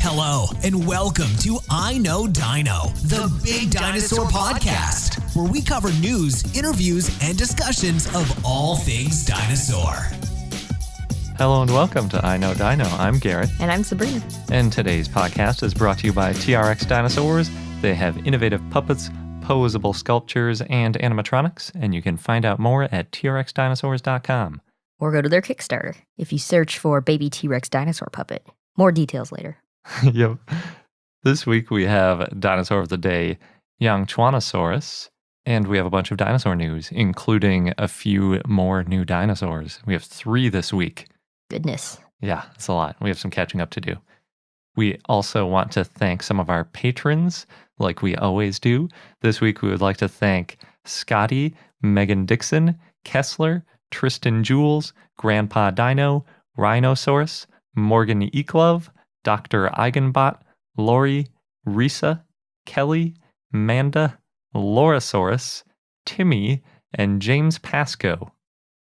Hello, and welcome to I Know Dino, the Big Dinosaur Podcast, where we cover news, interviews, and discussions of all things dinosaur. Hello and welcome to I Know Dino. I'm Garrett. And I'm Sabrina. And today's podcast is brought to you by TRX Dinosaurs. They have innovative puppets, posable sculptures, and animatronics, and you can find out more at trxdinosaurs.com. Or go to their Kickstarter if you search for Baby T-Rex Dinosaur Puppet. More details later. Yep. This week we have Dinosaur of the Day, Yangchuanosaurus, and we have a bunch of dinosaur news, including a few more new dinosaurs. We have 3 this week. Goodness. Yeah, it's a lot. We have some catching up to do. We also want to thank some of our patrons, like we always do. This week we would like to thank Scotty, Megan Dixon, Kessler, Tristan Jules, Grandpa Dino, Rhinosaurus, Morgan Eklove, Dr. Eigenbot, Lori, Risa, Kelly, Manda, Laurasaurus, Timmy, and James Pasco.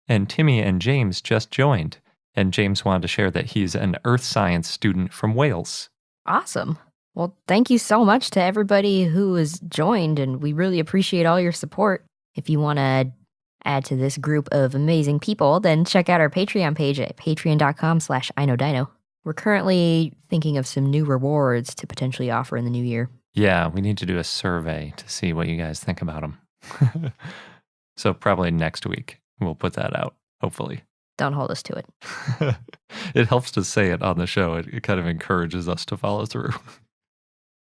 And Timmy and James just joined, and James wanted to share that he's an earth science student from Wales. Awesome. Well, thank you so much to everybody who has joined, and we really appreciate all your support. If you want to add to this group of amazing people, then check out our Patreon page at patreon.com/iknowdino. We're currently thinking of some new rewards to potentially offer in the new year. Yeah, we need to do a survey to see what you guys think about them. So probably next week we'll put that out, hopefully. Don't hold us to it. It helps to say it on the show. It kind of encourages us to follow through.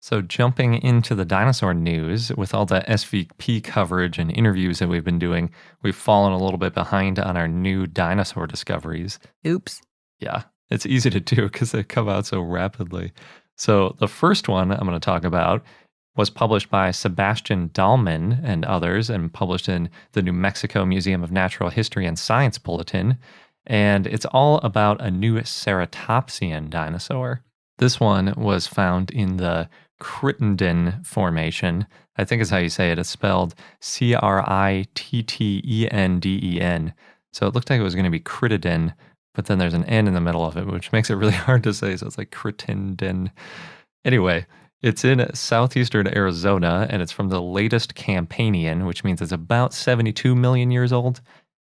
So jumping into the dinosaur news, with all the SVP coverage and interviews that we've been doing, we've fallen a little bit behind on our new dinosaur discoveries. Oops. Yeah, it's easy to do because they come out so rapidly. So the first one I'm going to talk about was published by Sebastian Dahlman and others, and published in the New Mexico Museum of Natural History and Science Bulletin. And it's all about a new ceratopsian dinosaur. This one was found in the Crittenden Formation. I think is how you say it. It's spelled Crittenden. So it looked like it was going to be Crittenden, but then there's an N in the middle of it, which makes it really hard to say. So it's like Crittenden. Anyway, it's in southeastern Arizona, and it's from the latest Campanian, which means it's about 72 million years old.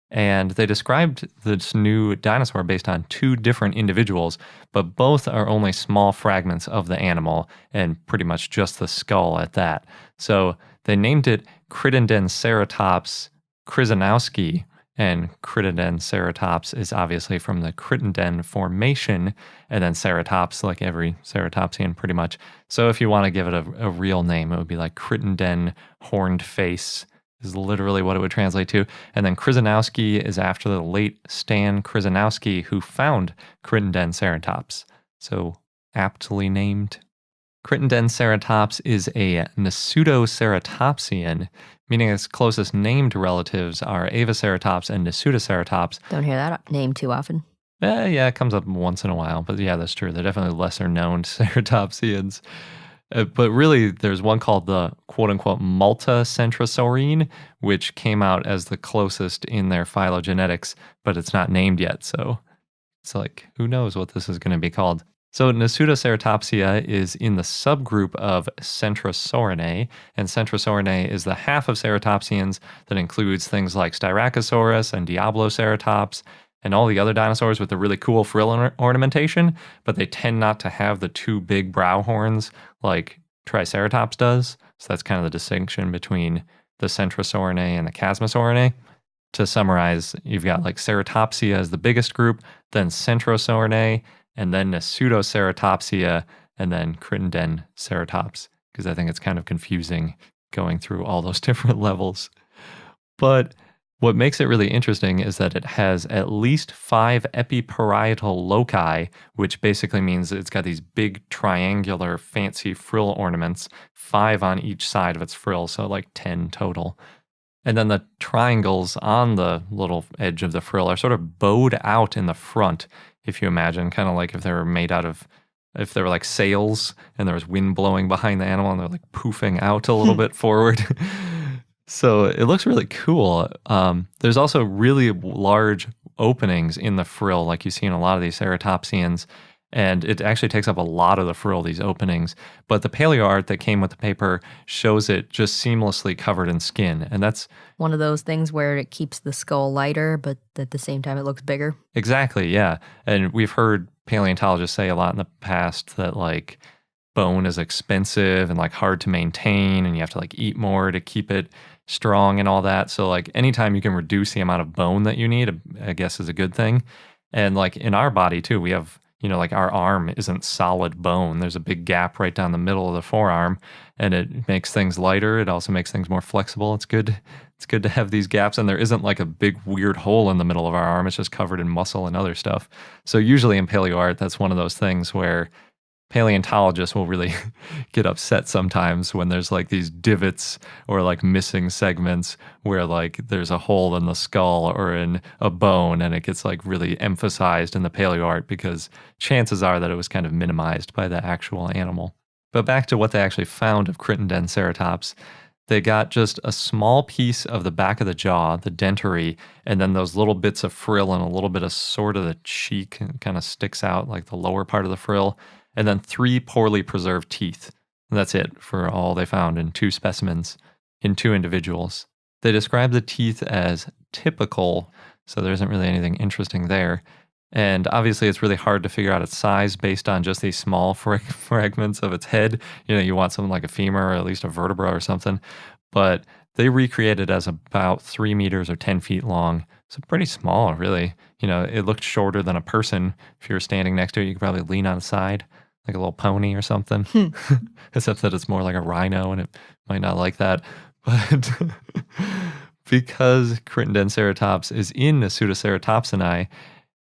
And they described this new dinosaur based on 2 different individuals, but both are only small fragments of the animal, and pretty much just the skull at that. So they named it Crittendenceratops krizanowski, and Crittendenceratops is obviously from the Crittenden Formation, and then ceratops, like every ceratopsian pretty much. So if you want to give it a real name, it would be like Crittenden horned face, is literally what it would translate to. And then Krizanowski is after the late Stan Krizanowski, who found Crittendenceratops. So aptly named. Crittendenceratops is a Nasutoceratopsian, meaning its closest named relatives are Avaceratops and Nasutoceratops. Don't hear that name too often. Yeah, it comes up once in a while, but yeah, that's true. They're definitely lesser known ceratopsians. But really, there's one called the quote-unquote Malta-Centrosaurine, which came out as the closest in their phylogenetics, but it's not named yet, so it's like, who knows what this is going to be called. So Nasutoceratopsia is in the subgroup of Centrosaurinae, and Centrosaurinae is the half of ceratopsians that includes things like Styracosaurus and Diabloceratops, and all the other dinosaurs with the really cool frill ornamentation, but they tend not to have the 2 big brow horns like Triceratops does. So that's kind of the distinction between the Centrosaurinae and the Chasmosaurinae. To summarize, you've got like Ceratopsia as the biggest group, then Centrosaurinae, and then Nasutoceratopsia, and then Crittendenceratops, because I think it's kind of confusing going through all those different levels. But what makes it really interesting is that it has at least 5 epiparietal loci, which basically means it's got these big triangular fancy frill ornaments, 5 on each side of its frill, so like 10 total. And then the triangles on the little edge of the frill are sort of bowed out in the front, if you imagine, kind of like if they were made out of, if they were like sails and there was wind blowing behind the animal and they're like poofing out a little bit forward. So it looks really cool. There's also really large openings in the frill, like you see in a lot of these ceratopsians. And it actually takes up a lot of the frill, these openings. But the paleo art that came with the paper shows it just seamlessly covered in skin. And that's One of those things where it keeps the skull lighter, but at the same time it looks bigger. exactly, yeah. And we've heard paleontologists say a lot in the past that like bone is expensive and like hard to maintain, and you have to like eat more to keep it strong and all that. So like anytime you can reduce the amount of bone that you need, I guess is a good thing. And like in our body too, we have, like our arm isn't solid bone. There's a big gap right down the middle of the forearm, and it makes things lighter. It also makes things more flexible. It's good. It's good to have these gaps, and there isn't like a big weird hole in the middle of our arm. It's just covered in muscle and other stuff. So usually in paleo art, that's one of those things where paleontologists will really get upset sometimes when there's like these divots or like missing segments where like there's a hole in the skull or in a bone, and it gets like really emphasized in the paleo art because chances are that it was kind of minimized by the actual animal. But back to what they actually found of Crittenden-Ceratops, they got just a small piece of the back of the jaw, the dentary, and then those little bits of frill and a little bit of sort of the cheek kind of sticks out, like the lower part of the frill, and then 3 poorly preserved teeth. And that's it for all they found in 2 specimens, in 2 individuals. They describe the teeth as typical, so there isn't really anything interesting there. And obviously, it's really hard to figure out its size based on just these small fragments of its head. You want something like a femur or at least a vertebra or something. But they recreated as about 3 meters or 10 feet long. So pretty small, really. It looked shorter than a person. If you were standing next to it, you could probably lean on the side, like a little pony or something. Except that it's more like a rhino, and it might not like that. But because Crittenden-Ceratops is in the Pseudoceratopsinae,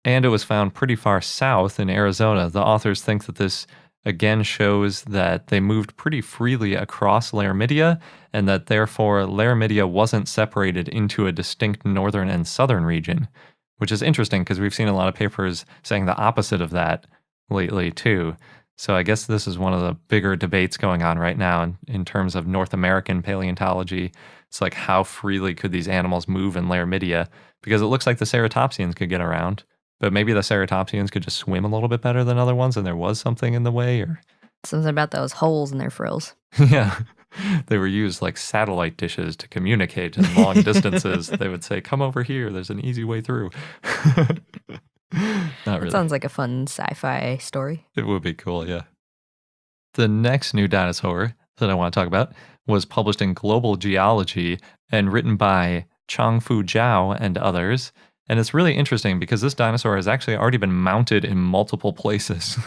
and it was found pretty far south in Arizona, the authors think that this again shows that they moved pretty freely across Laramidia, and that therefore Laramidia wasn't separated into a distinct northern and southern region, which is interesting because we've seen a lot of papers saying the opposite of that lately too. So I guess this is one of the bigger debates going on right now in terms of North American paleontology. It's like, how freely could these animals move in Laramidia? Because it looks like the ceratopsians could get around. But maybe the ceratopsians could just swim a little bit better than other ones, and there was something in the way, or Something about those holes in their frills. yeah, they were used like satellite dishes to communicate in long distances. They would say, "Come over here. There's an easy way through." Not really. Sounds like a fun sci-fi story. It would be cool, yeah. The next new dinosaur that I want to talk about was published in Global Geology and written by Changfu Zhao and others. And it's really interesting because this dinosaur has actually already been mounted in multiple places.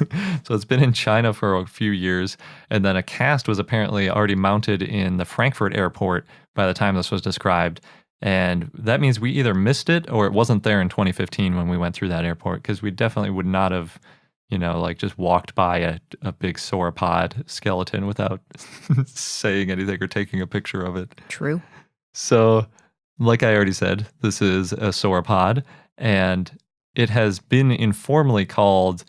So it's been in China for a few years, and then a cast was apparently already mounted in the Frankfurt airport by the time this was described. And that means we either missed it or it wasn't there in 2015 when we went through that airport, because we definitely would not have, like just walked by a big sauropod skeleton without saying anything or taking a picture of it. True. So, like I already said, this is a sauropod, and it has been informally called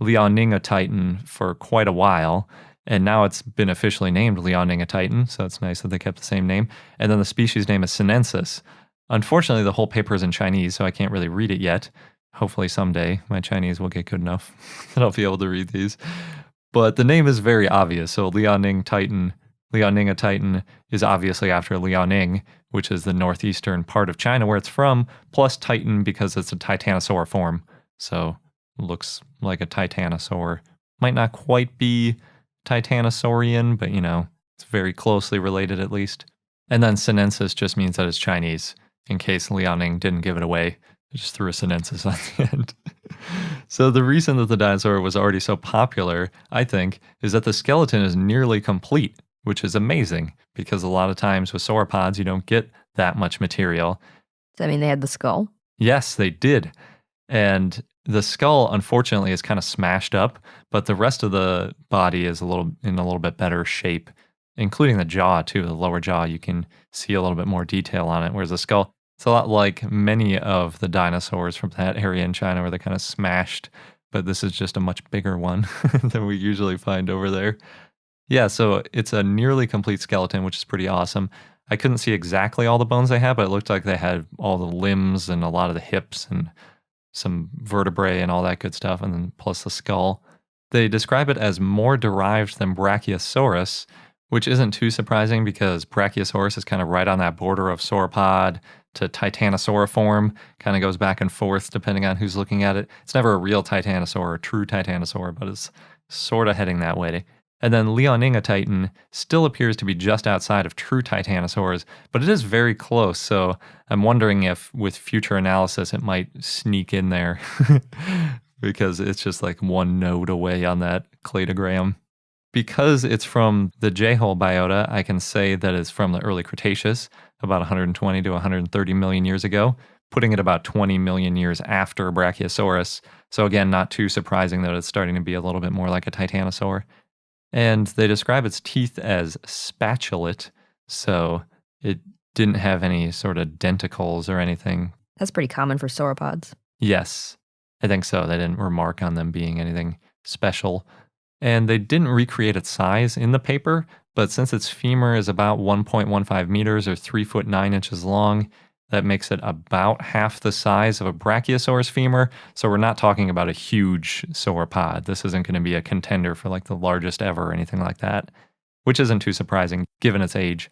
Liaoning titan for quite a while, and now it's been officially named Liaoning titan, so it's nice that they kept the same name. And then the species name is sinensis. Unfortunately, the whole paper is in Chinese, so I can't really read it yet. Hopefully someday my Chinese will get good enough that I'll be able to read these. But the name is very obvious, so Liaoning titan is obviously after Liaoning, which is the northeastern part of China where it's from, plus Titan because it's a titanosaur form. So looks like a titanosaur. Might not quite be titanosaurian, but it's very closely related at least. And then sinensis just means that it's Chinese, in case Liaoning didn't give it away. I just threw a sinensis on the end. So the reason that the dinosaur was already so popular, I think, is that the skeleton is nearly complete, which is amazing because a lot of times with sauropods, you don't get that much material. Does that mean they had the skull? Yes, they did. And the skull, unfortunately, is kind of smashed up, but the rest of the body is in a little bit better shape, including the jaw, too. The lower jaw, you can see a little bit more detail on it, whereas the skull, it's a lot like many of the dinosaurs from that area in China where they're kind of smashed, but this is just a much bigger one than we usually find over there. Yeah, so it's a nearly complete skeleton, which is pretty awesome. I couldn't see exactly all the bones they had, but it looked like they had all the limbs and a lot of the hips and some vertebrae and all that good stuff, and then plus the skull. They describe it as more derived than Brachiosaurus, which isn't too surprising because Brachiosaurus is kind of right on that border of sauropod to titanosauriform, kind of goes back and forth depending on who's looking at it. It's never a real titanosaur or true titanosaur, but it's sort of heading that way. And then Leoningotitan still appears to be just outside of true titanosaurs, but it is very close. So I'm wondering if with future analysis it might sneak in there because it's just like one node away on that cladogram. Because it's from the J-hole biota, I can say that it's from the early Cretaceous, about 120 to 130 million years ago, putting it about 20 million years after Brachiosaurus. So again, not too surprising that it's starting to be a little bit more like a titanosaur. And they describe its teeth as spatulate, so it didn't have any sort of denticles or anything. That's pretty common for sauropods. Yes, I think so. They didn't remark on them being anything special. And they didn't recreate its size in the paper, but since its femur is about 1.15 meters or 3 foot 9 inches long, that makes it about half the size of a Brachiosaurus femur. So we're not talking about a huge sauropod. This isn't going to be a contender for like the largest ever or anything like that, which isn't too surprising given its age.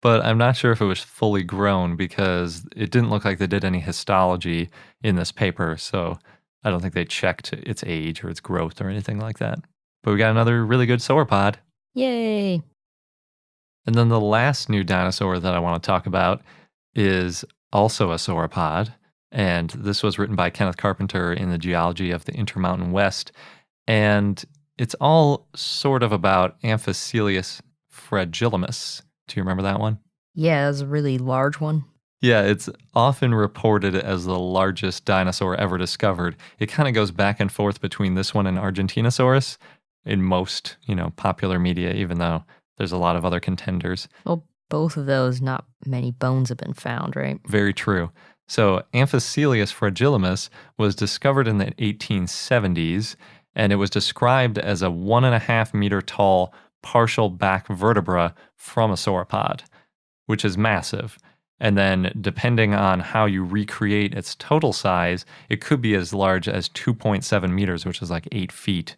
But I'm not sure if it was fully grown because it didn't look like they did any histology in this paper. So I don't think they checked its age or its growth or anything like that. But we got another really good sauropod. Yay! And then the last new dinosaur that I want to talk about is also a sauropod. And this was written by Kenneth Carpenter in the Geology of the Intermountain West. And it's all sort of about Amphicelius fragilimus. Do you remember that one? Yeah, that's a really large one. Yeah, it's often reported as the largest dinosaur ever discovered. It kind of goes back and forth between this one and Argentinosaurus in most, popular media, even though there's a lot of other contenders. Well, both of those, not many bones have been found, right? Very true. So Amphicelius fragilimus was discovered in the 1870s, and it was described as a 1.5 meter tall partial back vertebra from a sauropod, which is massive. And then depending on how you recreate its total size, it could be as large as 2.7 meters, which is like 8 feet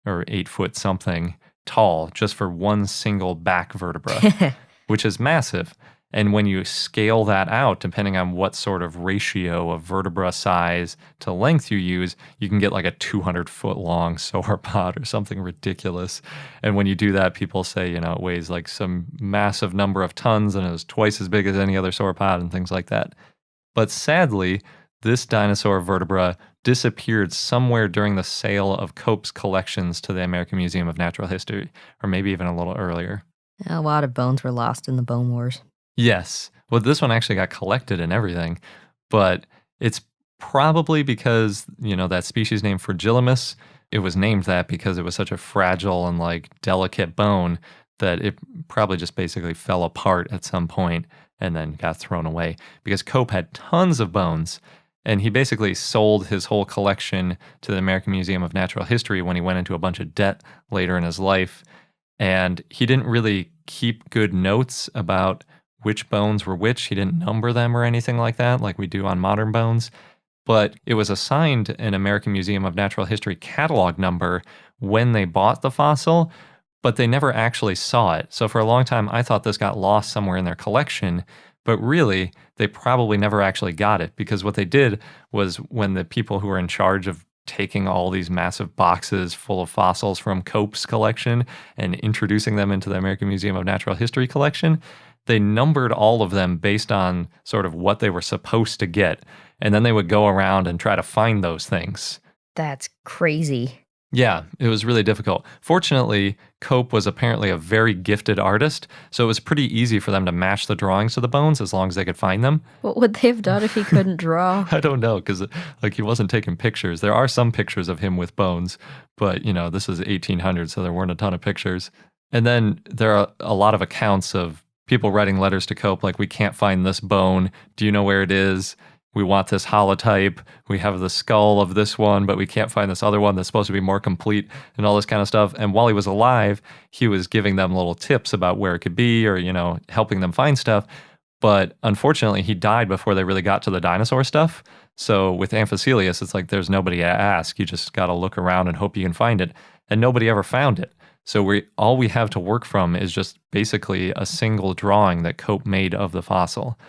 or 8 foot something tall just for one single back vertebra, which is massive. And when you scale that out, depending on what sort of ratio of vertebra size to length you use, you can get like a 200-foot long sauropod or something ridiculous. And when you do that, people say, it weighs like some massive number of tons and is twice as big as any other sauropod and things like that. But sadly, this dinosaur vertebra disappeared somewhere during the sale of Cope's collections to the American Museum of Natural History, or maybe even a little earlier. A lot of bones were lost in the Bone Wars. Yes. Well, this one actually got collected and everything, but it's probably because, that species name Fragilimus, it was named that because it was such a fragile and like delicate bone that it probably just basically fell apart at some point and then got thrown away because Cope had tons of bones and he basically sold his whole collection to the American Museum of Natural History when he went into a bunch of debt later in his life. And he didn't really keep good notes about which bones were which. He didn't number them or anything like that, like we do on modern bones. But it was assigned an American Museum of Natural History catalog number when they bought the fossil, but they never actually saw it. So for a long time, I thought this got lost somewhere in their collection, but really, they probably never actually got it because what they did was when the people who were in charge of taking all these massive boxes full of fossils from Cope's collection and introducing them into the American Museum of Natural History collection, they numbered all of them based on sort of what they were supposed to get. And then they would go around and try to find those things. That's crazy. Yeah, it was really difficult. Fortunately, Cope was apparently a very gifted artist, so it was pretty easy for them to match the drawings to the bones as long as they could find them. What would they have done if he couldn't draw? I don't know, because he wasn't taking pictures. There are some pictures of him with bones, but this is 1800, so there weren't a ton of pictures. And then there are a lot of accounts of people writing letters to Cope like, we can't find this bone. Do you know where it is? We want this holotype. We have the skull of this one, but we can't find this other one that's supposed to be more complete and all this kind of stuff. And while he was alive, he was giving them little tips about where it could be or, helping them find stuff. But unfortunately, he died before they really got to the dinosaur stuff. So with Amphicoelius, it's like there's nobody to ask. You just got to look around and hope you can find it. And nobody ever found it. So all we have to work from is just basically a single drawing that Cope made of the fossil.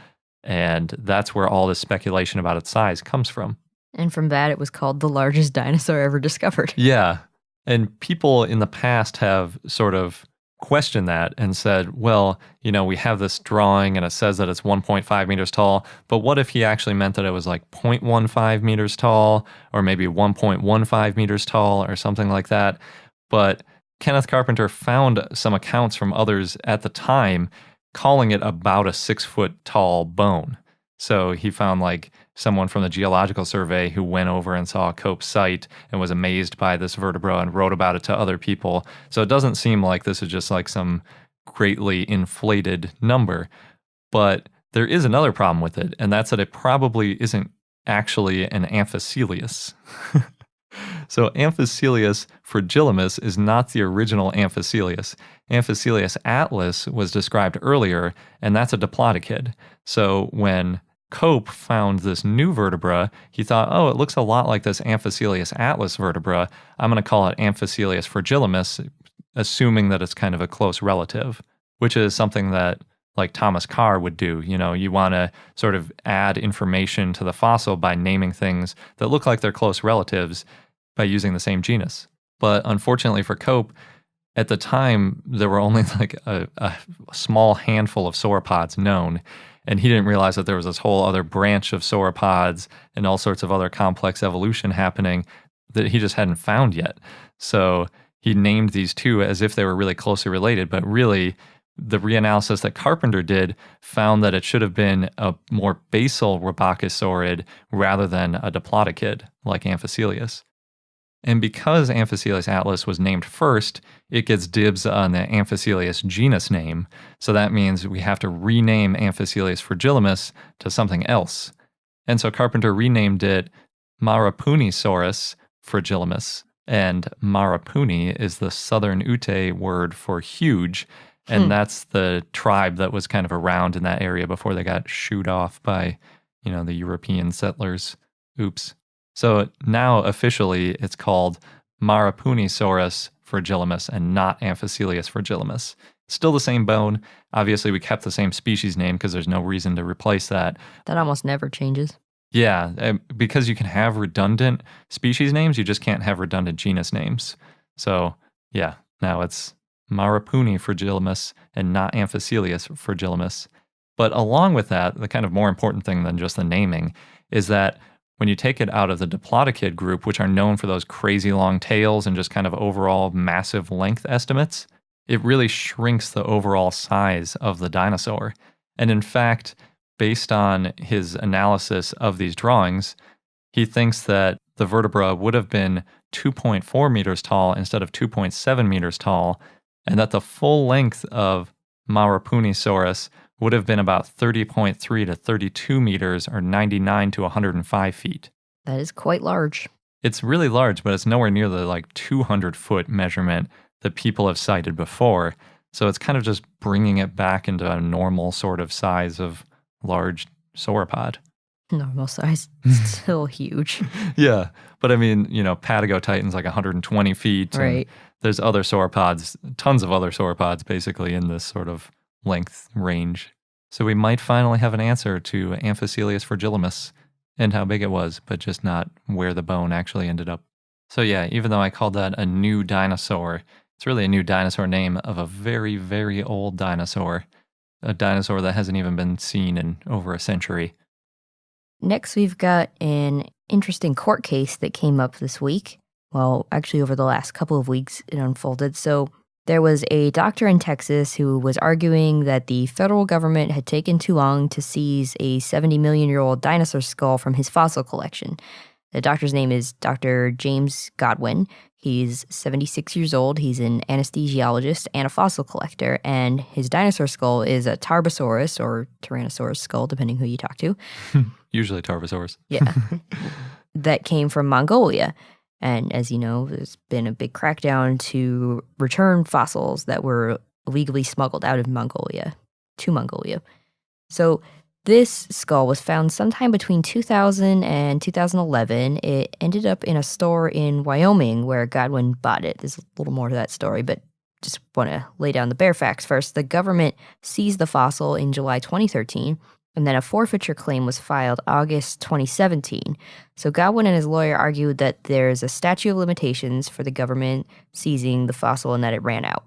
And that's where all this speculation about its size comes from. And from that, it was called the largest dinosaur ever discovered. Yeah. And people in the past have sort of questioned that and said, well, we have this drawing and it says that it's 1.5 meters tall, but what if he actually meant that it was like 0.15 meters tall or maybe 1.15 meters tall or something like that? But Kenneth Carpenter found some accounts from others at the time calling it about a 6-foot tall bone. So he found like someone from the Geological Survey who went over and saw Cope's site and was amazed by this vertebra and wrote about it to other people. So it doesn't seem like this is just like some greatly inflated number. But there is another problem with it, and that's that it probably isn't actually an Amphicoelius. So Amphicoelius fragilis is not the original Amphicoelius. Amphicoelius atlas was described earlier, and that's a diplodocid. So when Cope found this new vertebra, he thought, oh, it looks a lot like this Amphicoelius atlas vertebra. I'm going to call it Amphicoelius fragilis, assuming that it's kind of a close relative, which is something that like Thomas Carr would do. You want to sort of add information to the fossil by naming things that look like they're close relatives by using the same genus. But unfortunately for Cope, at the time, there were only like a small handful of sauropods known, and he didn't realize that there was this whole other branch of sauropods and all sorts of other complex evolution happening that he just hadn't found yet. So he named these two as if they were really closely related, but really the reanalysis that Carpenter did found that it should have been a more basal Rhabacosaurid rather than a diplodocid like Amphicoelius. And because Amphicoelius atlas was named first, it gets dibs on the Amphicoelius genus name. So that means we have to rename Amphicoelius fragilis to something else. And so Carpenter renamed it Marapunisaurus fragilis. And Marapuni is the Southern Ute word for huge. And that's the tribe that was kind of around in that area before they got shooed off by, the European settlers. Oops. So now officially it's called Marapunisaurus fragilis and not Amphicoelius fragilis. Still the same bone. Obviously, we kept the same species name because there's no reason to replace that. That almost never changes. Yeah, because you can have redundant species names, you just can't have redundant genus names. So yeah, now it's Marapuni fragilis and not Amphicoelius fragilis. But along with that, the kind of more important thing than just the naming is that when you take it out of the diplodocid group, which are known for those crazy long tails and just kind of overall massive length estimates, it really shrinks the overall size of the dinosaur. And in fact, based on his analysis of these drawings, he thinks that the vertebra would have been 2.4 meters tall instead of 2.7 meters tall, and that the full length of Marapunisaurus would have been about 30.3 to 32 meters or 99 to 105 feet. That is quite large. It's really large, but it's nowhere near the 200-foot measurement that people have cited before. So it's kind of just bringing it back into a normal sort of size of large sauropod. Normal size. Still huge. Yeah. But I mean, Patagotitan's like 120 feet. Right. There's other sauropods, tons of other sauropods basically in this sort of length range. So we might finally have an answer to Amphicoelius fragilis and how big it was, but just not where the bone actually ended up. So yeah, even though I called that a new dinosaur, it's really a new dinosaur name of a very, very old dinosaur. A dinosaur that hasn't even been seen in over a century. Next, we've got an interesting court case that came up this week. Well, actually over the last couple of weeks it unfolded. So there was a doctor in Texas who was arguing that the federal government had taken too long to seize a 70-million-year-old dinosaur skull from his fossil collection. The doctor's name is Dr. James Godwin. He's 76 years old. He's an anesthesiologist and a fossil collector, and his dinosaur skull is a Tarbosaurus or Tyrannosaurus skull, depending who you talk to. Usually Tarbosaurus. Yeah. That came from Mongolia. And as you know, there's been a big crackdown to return fossils that were illegally smuggled out of Mongolia to Mongolia. So This skull was found sometime between 2000 and 2011. It ended up in a store in Wyoming where Godwin bought it. There's a little more to that story, but just want to lay down the bare facts first. The government seized the fossil in July 2013, and then a forfeiture claim was filed August 2017. So Godwin and his lawyer argued that there's a statute of limitations for the government seizing the fossil and that it ran out.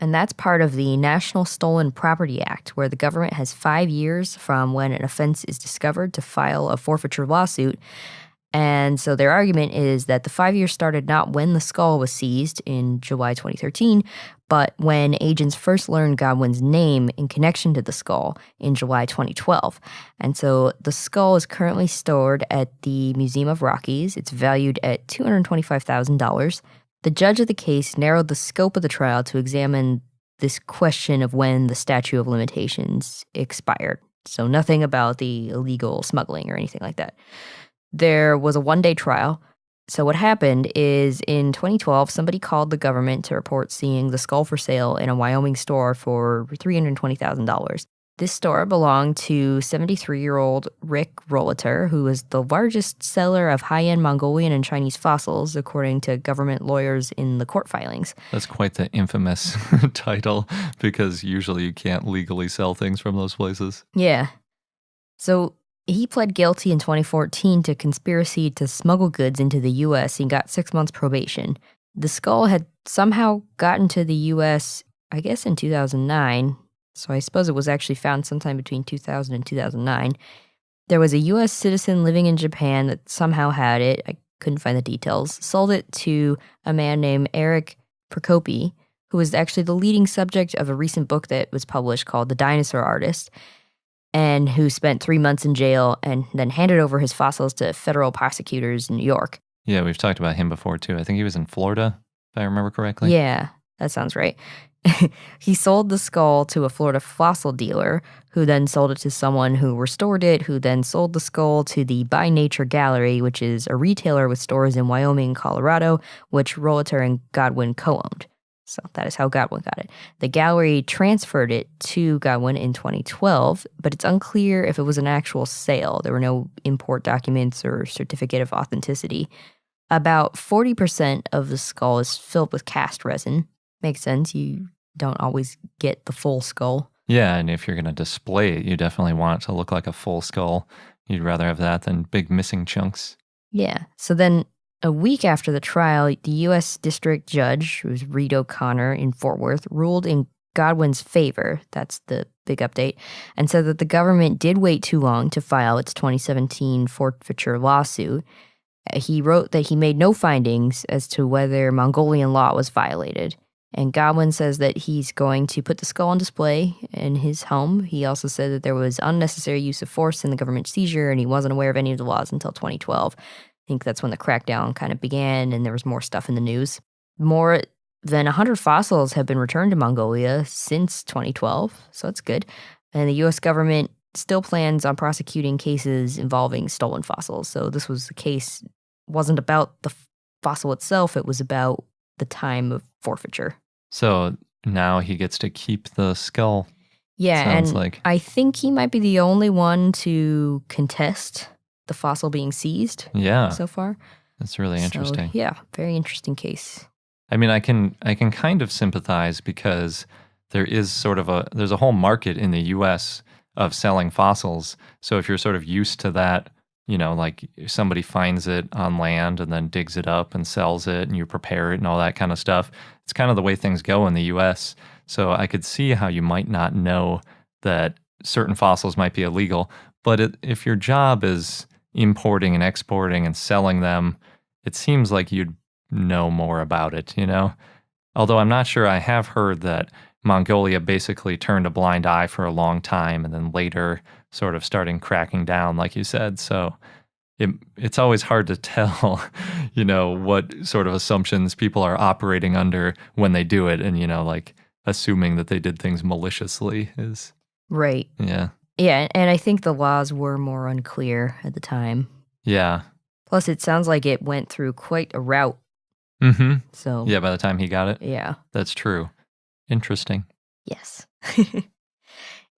And that's part of the National Stolen Property Act, where the government has 5 years from when an offense is discovered to file a forfeiture lawsuit. And so their argument is that the 5 years started not when the skull was seized in July 2013, but when agents first learned Godwin's name in connection to the skull in July 2012. And so the skull is currently stored at the Museum of Rockies. It's valued at $225,000. The judge of the case narrowed the scope of the trial to examine this question of when the statute of limitations expired. So nothing about the illegal smuggling or anything like that. There was a one-day trial. So what happened is in 2012, somebody called the government to report seeing the skull for sale in a Wyoming store for $320,000. This store belonged to 73-year-old Rick Rollator, who is the largest seller of high-end Mongolian and Chinese fossils, according to government lawyers in the court filings. That's quite the infamous title, because usually you can't legally sell things from those places. Yeah. So he pled guilty in 2014 to conspiracy to smuggle goods into the U.S. and got 6 months probation. The skull had somehow gotten to the U.S., I guess, in 2009. So I suppose it was actually found sometime between 2000 and 2009. There was a U.S. citizen living in Japan that somehow had it. I couldn't find the details. Sold it to a man named Eric Prokopi, who was actually the leading subject of a recent book that was published called The Dinosaur Artist, and who spent 3 months in jail and then handed over his fossils to federal prosecutors in New York. Yeah, we've talked about him before, too. I think he was in Florida, if I remember correctly. Yeah, that sounds right. He sold the skull to a Florida fossil dealer, who then sold it to someone who restored it, who then sold the skull to the By Nature Gallery, which is a retailer with stores in Wyoming and Colorado, which Rollator and Godwin co-owned. So that is how Godwin got it. The gallery transferred it to Godwin in 2012, but it's unclear if it was an actual sale. There were no import documents or certificate of authenticity. About 40% of the skull is filled with cast resin. Makes sense. You don't always get the full skull. Yeah, and if you're going to display it, you definitely want it to look like a full skull. You'd rather have that than big missing chunks. Yeah. So then a week after the trial, the U.S. District Judge, who was Reed O'Connor in Fort Worth, ruled in Godwin's favor. That's the big update. And said that the government did wait too long to file its 2017 forfeiture lawsuit. He wrote that he made no findings as to whether Mongolian law was violated. And Godwin says that he's going to put the skull on display in his home. He also said that there was unnecessary use of force in the government seizure, and he wasn't aware of any of the laws until 2012. I think that's when the crackdown kind of began, and there was more stuff in the news. More than 100 fossils have been returned to Mongolia since 2012, so it's good. And the U.S. government still plans on prosecuting cases involving stolen fossils. So this was the case, wasn't about the fossil itself, it was about the time of forfeiture. So now he gets to keep the skull. Yeah, Sounds and like. I think he might be the only one to contest the fossil being seized Yeah, so far. that's really interesting. So, yeah, very interesting case. I mean, I can kind of sympathize because there is there's a whole market in the U.S. of selling fossils. So if you're sort of used to that, like somebody finds it on land and then digs it up and sells it and you prepare it and all that kind of stuff, it's kind of the way things go in the U.S. So I could see how you might not know that certain fossils might be illegal. But if your job is importing and exporting and selling them, it seems like you'd know more about it, Although I'm not sure. I have heard that Mongolia basically turned a blind eye for a long time and then later sort of starting cracking down, like you said. So it's always hard to tell, what sort of assumptions people are operating under when they do it. And, like assuming that they did things maliciously is. Right. Yeah. Yeah, and I think the laws were more unclear at the time. Yeah. Plus, it sounds like it went through quite a route. Mm-hmm. So Yeah, by the time he got it. yeah. That's true. Interesting. Yes.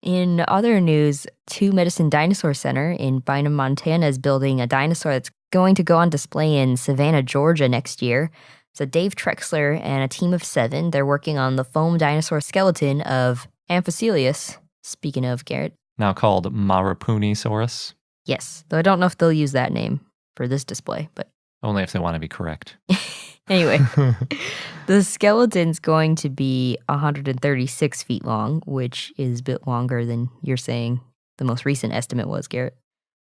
In other news, Two Medicine Dinosaur Center in Bynum, Montana is building a dinosaur that's going to go on display in Savannah, Georgia next year. So Dave Trexler and a team of 7, they're working on the foam dinosaur skeleton of Amphicoelius. Speaking of, Garrett. Now called Marapunisaurus. Yes, though I don't know if they'll use that name for this display, but Only if they want to be correct. anyway. The skeleton's going to be 136 feet long, which is a bit longer than you're saying the most recent estimate was, Garrett.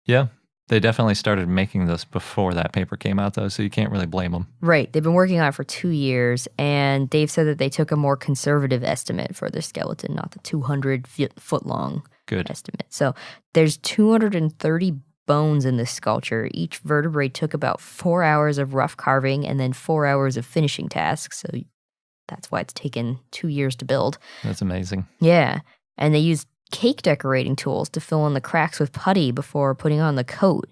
Yeah, they definitely started making this before that paper came out, though, so you can't really blame them. Right. They've been working on it for 2 years, and Dave said that they took a more conservative estimate for their skeleton, not the 200-foot long Good. estimate. So there's 230 bones in this sculpture. Each vertebrae took about 4 hours of rough carving and then 4 hours of finishing tasks. So that's why it's taken 2 years to build. That's amazing. Yeah. And they used cake decorating tools to fill in the cracks with putty before putting on the coat.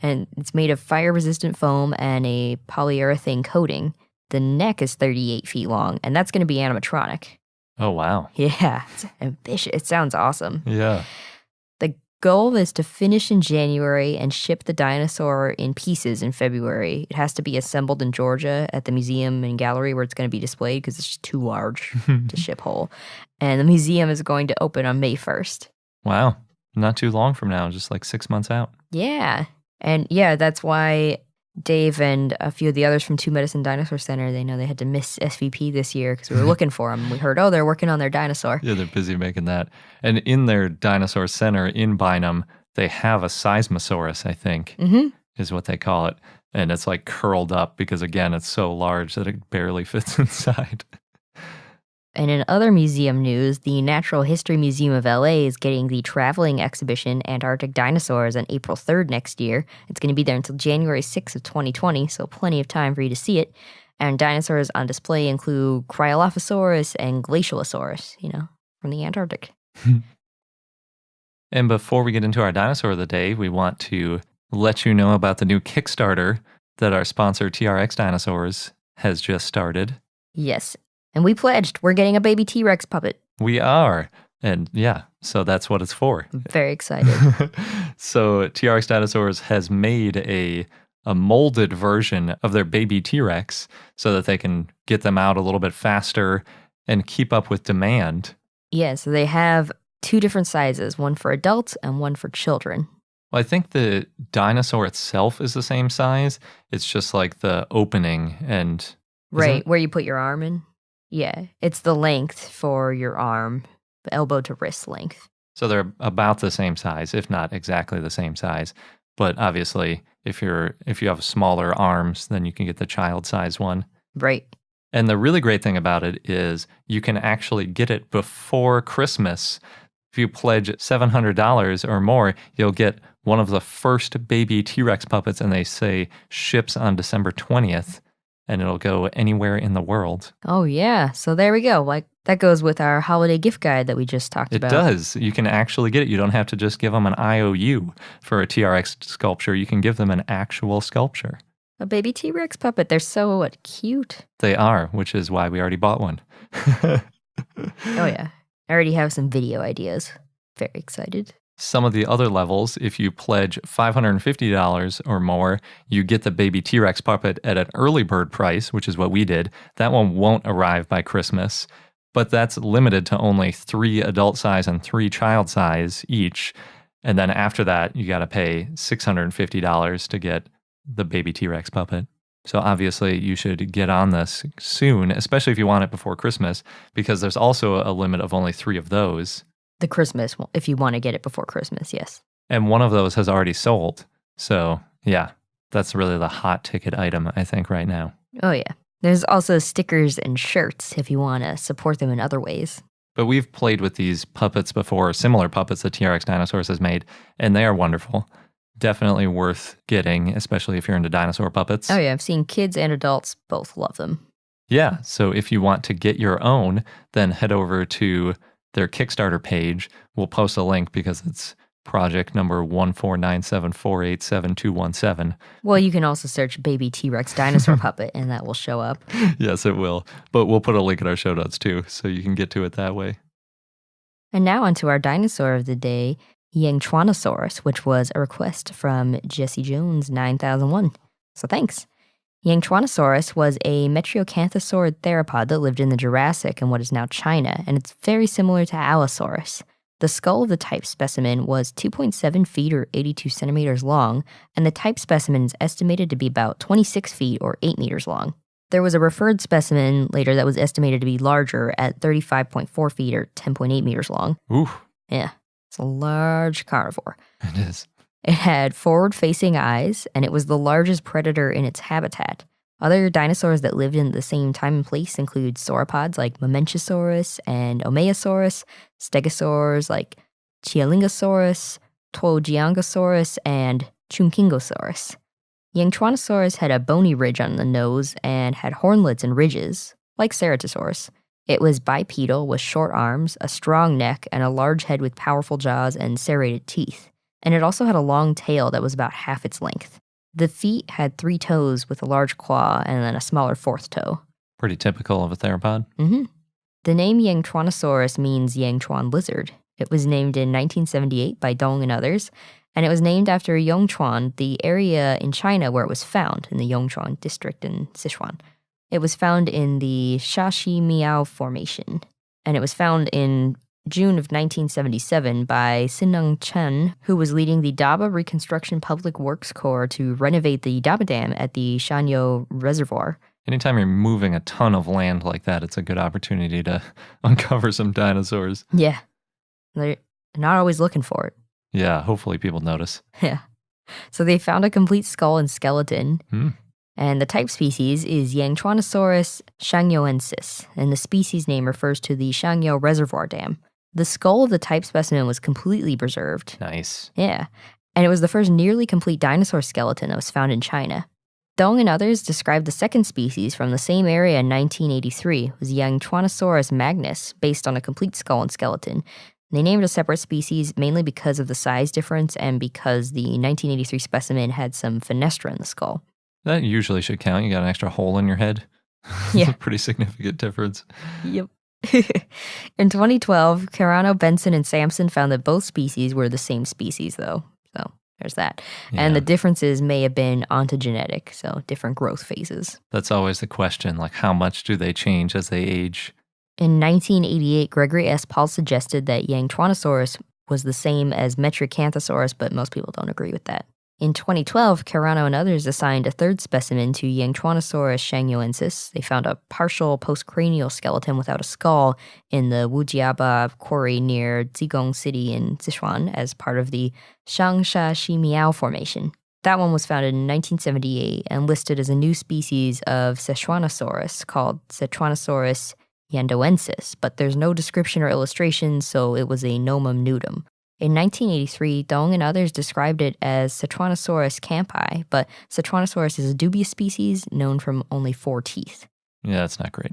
And it's made of fire-resistant foam and a polyurethane coating. The neck is 38 feet long, and that's going to be animatronic. Oh, wow. Yeah, it's ambitious. It sounds awesome. Yeah. The goal is to finish in January and ship the dinosaur in pieces in February. It has to be assembled in Georgia at the museum and gallery where it's going to be displayed because it's just too large to ship whole. And the museum is going to open on May 1st. Wow. Not too long from now, just like 6 months out. Yeah. And yeah, that's why Dave and a few of the others from Two Medicine Dinosaur Center, they know they had to miss SVP this year because we were looking for them. We heard, oh, they're working on their dinosaur. Yeah, they're busy making that. And in their dinosaur center in Bynum, they have a Seismosaurus, I think, is what they call it. And it's like curled up because, again, it's so large that it barely fits inside. And in other museum news, the Natural History Museum of LA is getting the traveling exhibition Antarctic Dinosaurs on April 3rd next year. It's going to be there until January 6th of 2020, so plenty of time for you to see it. And dinosaurs on display include Cryolophosaurus and Glacialosaurus, from the Antarctic. And before we get into our dinosaur of the day, we want to let you know about the new Kickstarter that our sponsor, TRX Dinosaurs, has just started. Yes. And we pledged we're getting a baby T-Rex puppet. We are. And yeah, so that's what it's for. I'm very excited. So TRX Dinosaurs has made a molded version of their baby T-Rex so that they can get them out a little bit faster and keep up with demand. Yeah, so they have 2 different sizes, one for adults and one for children. Well, I think the dinosaur itself is the same size. It's just like the opening and... Right, where you put your arm in. Yeah, it's the length for your arm, the elbow to wrist length. So they're about the same size, if not exactly the same size. But obviously, if you have smaller arms, then you can get the child size one. Right. And the really great thing about it is you can actually get it before Christmas. If you pledge $700 or more, you'll get one of the first baby T-Rex puppets, and they say ships on December 20th. And it'll go anywhere in the world. Oh, yeah. So there we go. Like that goes with our holiday gift guide that we just talked about. It does. You can actually get it. You don't have to just give them an IOU for a TRX sculpture. You can give them an actual sculpture. A baby T-Rex puppet. They're so cute. They are, which is why we already bought one. Oh, yeah. I already have some video ideas. Very excited. Some of the other levels, if you pledge $550 or more, you get the baby T-Rex puppet at an early bird price, which is what we did. That one won't arrive by Christmas, but that's limited to only 3 adult size and 3 child size each. And then after that, you got to pay $650 to get the baby T-Rex puppet. So obviously you should get on this soon, especially if you want it before Christmas, because there's also a limit of only 3 of those. The Christmas, if you want to get it before Christmas, yes. And one of those has already sold. So, yeah, that's really the hot ticket item, I think, right now. Oh, yeah. There's also stickers and shirts if you want to support them in other ways. But we've played with these puppets before, similar puppets that TRX Dinosaurs has made, and they are wonderful. Definitely worth getting, especially if you're into dinosaur puppets. Oh, yeah. I've seen kids and adults both love them. Yeah. So if you want to get your own, then head over to their Kickstarter page. We'll post a link because it's project number 14974872217. Well, you can also search baby T-Rex dinosaur puppet and that will show up. Yes, it will. But we'll put a link in our show notes too, so you can get to it that way. And now onto our dinosaur of the day, Yangchuanosaurus, which was a request from Jesse Jones 9001. So thanks. Yangchuanosaurus was a metriacanthosaurid theropod that lived in the Jurassic in what is now China, and it's very similar to Allosaurus. The skull of the type specimen was 2.7 feet or 82 centimeters long, and the type specimen is estimated to be about 26 feet or 8 meters long. There was a referred specimen later that was estimated to be larger at 35.4 feet or 10.8 meters long. Ooh, Yeah, it's a large carnivore. it is. It had forward-facing eyes, and it was the largest predator in its habitat. Other dinosaurs that lived in the same time and place include sauropods like Mamenchisaurus and Omeasaurus, stegosaurs like Chialingosaurus, Tuojiangosaurus, and Chunkingosaurus. Yangchuanosaurus had a bony ridge on the nose and had hornlets and ridges, like Ceratosaurus. It was bipedal with short arms, a strong neck, and a large head with powerful jaws and serrated teeth. And it also had a long tail that was about half its length. The feet had 3 toes with a large claw and then a smaller 4th toe. Pretty typical of a theropod. The name Yangchuanosaurus means Yangchuan lizard. It was named in 1978 by Dong and others, and it was named after Yongchuan, the area in China where it was found, in the Yongchuan district in Sichuan. It was found in the Shashi Miao Formation, and it was found in June of 1977 by Sineng Chen, who was leading the Daba Reconstruction Public Works Corps to renovate the Daba Dam at the Shanyo Reservoir. Anytime you're moving a ton of land like that, it's a good opportunity to uncover some dinosaurs. Yeah, they're not always looking for it. Yeah, hopefully people notice. Yeah. So they found a complete skull and skeleton, and the type species is Yangchuanosaurus shangyoensis, and the species name refers to the Shangyo Reservoir Dam. The skull of the type specimen was completely preserved. Nice. Yeah, and it was the first nearly complete dinosaur skeleton that was found in China. Dong and others described the second species from the same area in 1983. It was Yangchuanosaurus magnus, based on a complete skull and skeleton. They named a separate species mainly because of the size difference and because the 1983 specimen had some fenestra in the skull. That usually should count. You got an extra hole in your head. Yeah. It's a pretty significant difference. Yep. In 2012, Carano, Benson, and Sampson found that both species were the same species, though. So there's that. And the differences may have been ontogenetic, so different growth phases. That's always the question, like how much do they change as they age? In 1988, Gregory S. Paul suggested that Yangchuanosaurus was the same as Metriacanthosaurus, but most people don't agree with that. In 2012, Carano and others assigned a third specimen to Yangchuanosaurus shangyoensis. They found a partial postcranial skeleton without a skull in the Wujiaba quarry near Zigong City in Sichuan as part of the Shangsha Shimiao Formation. That one was founded in 1978 and listed as a new species of Sichuanosaurus called Sichuanosaurus yandoensis, but there's no description or illustration, so it was a nomen nudum. In 1983, Dong and others described it as Sichuanosaurus campi, but Sichuanosaurus is a dubious species known from only 4 teeth. Yeah, that's not great.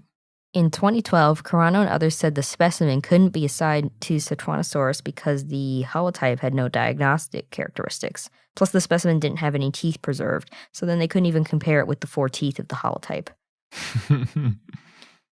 In 2012, Carano and others said the specimen couldn't be assigned to Sichuanosaurus because the holotype had no diagnostic characteristics. Plus, the specimen didn't have any teeth preserved, so then they couldn't even compare it with the 4 teeth of the holotype.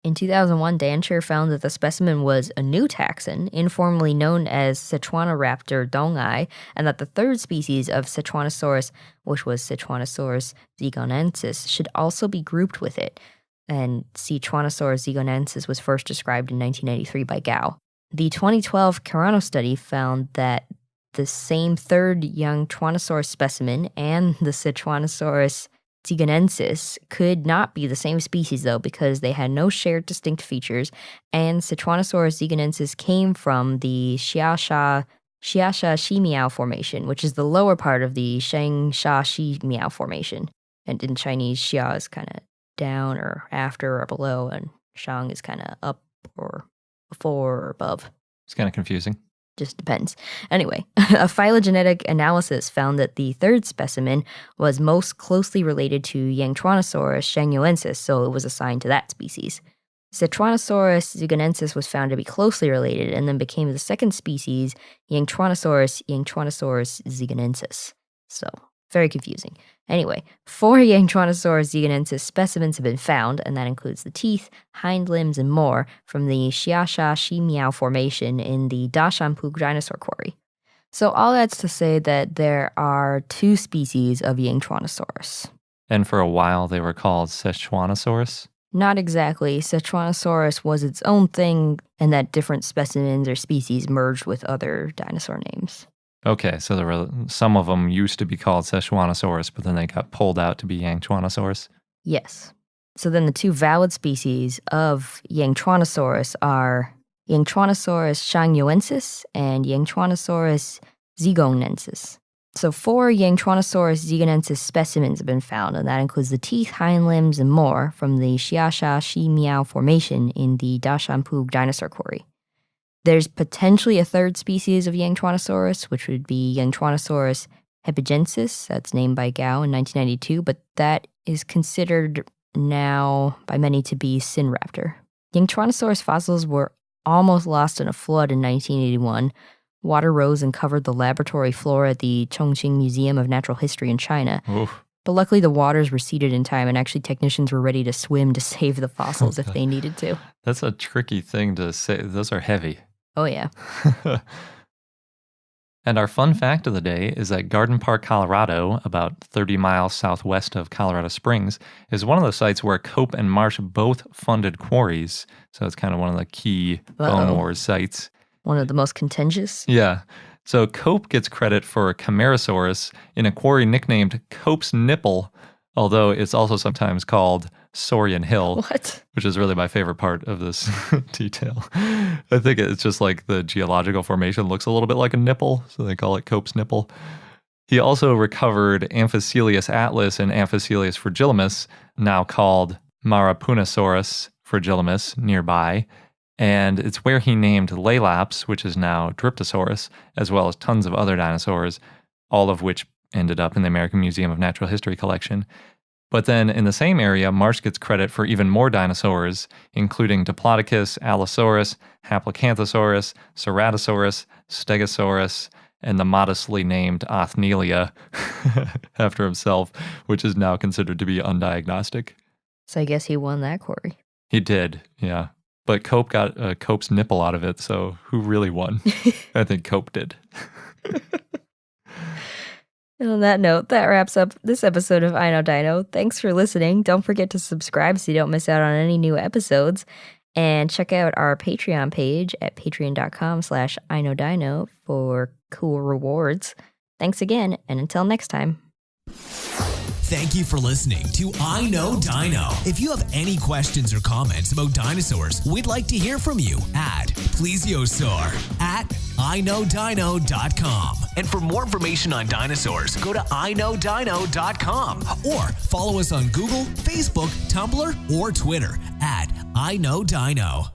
In 2001, Dancher found that the specimen was a new taxon, informally known as Sichuanoraptor dongi, and that the third species of Sichuanosaurus, which was Sichuanosaurus zigonensis, should also be grouped with it. And Sichuanosaurus zigonensis was first described in 1993 by Gao. The 2012 Carano study found that the same third Yangchuanosaurus specimen and the Sichuanosaurus zigonensis could not be the same species, though, because they had no shared distinct features, and Sichuanosaurus zigonensis came from the Xiasha Shimiao Formation, which is the lower part of the Shangsha Shimiao Formation. And in Chinese, Xia is kind of down or after or below, and Shang is kind of up or before or above. It's kind of confusing. Just depends. Anyway, a phylogenetic analysis found that the third specimen was most closely related to Yangchuanosaurus shangyoensis, so it was assigned to that species. Sichuanosaurus zigonensis was found to be closely related and then became the second species, Yangchuanosaurus zigonensis. So, very confusing. Anyway, 4 Yangchuanosaurus zeganensis specimens have been found, and that includes the teeth, hind limbs, and more from the Xiasha Ximiao Formation in the Dashanpu dinosaur quarry. So all that's to say that there are 2 species of Yangchuanosaurus. And for a while, they were called Szechuanosaurus? Not exactly. Szechuanosaurus was its own thing, and that different specimens or species merged with other dinosaur names. Okay, so there were some of them used to be called Szechuanosaurus, but then they got pulled out to be Yangchuanosaurus? Yes. So then the 2 valid species of Yangchuanosaurus are Yangchuanosaurus shangyoensis and Yangchuanosaurus zegonensis. So 4 Yangchuanosaurus zeganensis specimens have been found, and that includes the teeth, hind limbs, and more from the Xiasha Ximiao Formation in the Dashanpu dinosaur quarry. There's potentially a 3rd species of Yangchuanosaurus, which would be Yangchuanosaurus hepigensis. That's named by Gao in 1992, but that is considered now by many to be Synraptor. Yangchuanosaurus fossils were almost lost in a flood in 1981. Water rose and covered the laboratory floor at the Chongqing Museum of Natural History in China. Oof. But luckily the waters receded in time, and actually technicians were ready to swim to save the fossils if they needed to. That's a tricky thing to say. Those are heavy. Oh yeah. And our fun fact of the day is that Garden Park, Colorado, about 30 miles southwest of Colorado Springs, is one of the sites where Cope and Marsh both funded quarries. So it's kind of one of the key Bone Wars sites. One of the most contentious. Yeah. So Cope gets credit for Camarasaurus in a quarry nicknamed Cope's Nipple, although it's also sometimes called Saurian Hill. What? Which is really my favorite part of this detail. I think it's just like the geological formation looks a little bit like a nipple, so they call it Cope's Nipple. He also recovered Amphicelius atlas and Amphicelius fragilimus, now called Marapunosaurus fragilimus, nearby. And it's where he named Laelaps, which is now Dryptosaurus, as well as tons of other dinosaurs, all of which ended up in the American Museum of Natural History collection. But then in the same area, Marsh gets credit for even more dinosaurs, including Diplodocus, Allosaurus, Haplocanthosaurus, Ceratosaurus, Stegosaurus, and the modestly named Othnielia after himself, which is now considered to be undiagnostic. So I guess he won that quarry. He did, yeah. But Cope got Cope's nipple out of it, so who really won? I think Cope did. And on that note, that wraps up this episode of I Know Dino. Thanks for listening. Don't forget to subscribe so you don't miss out on any new episodes. And check out our Patreon page at patreon.com/iknowdino for cool rewards. Thanks again, and until next time. Thank you for listening to I Know Dino. If you have any questions or comments about dinosaurs, we'd like to hear from you at plesiosaur@iknowdino.com. And for more information on dinosaurs, go to iknowdino.com or follow us on Google, Facebook, Tumblr, or Twitter at I Know Dino.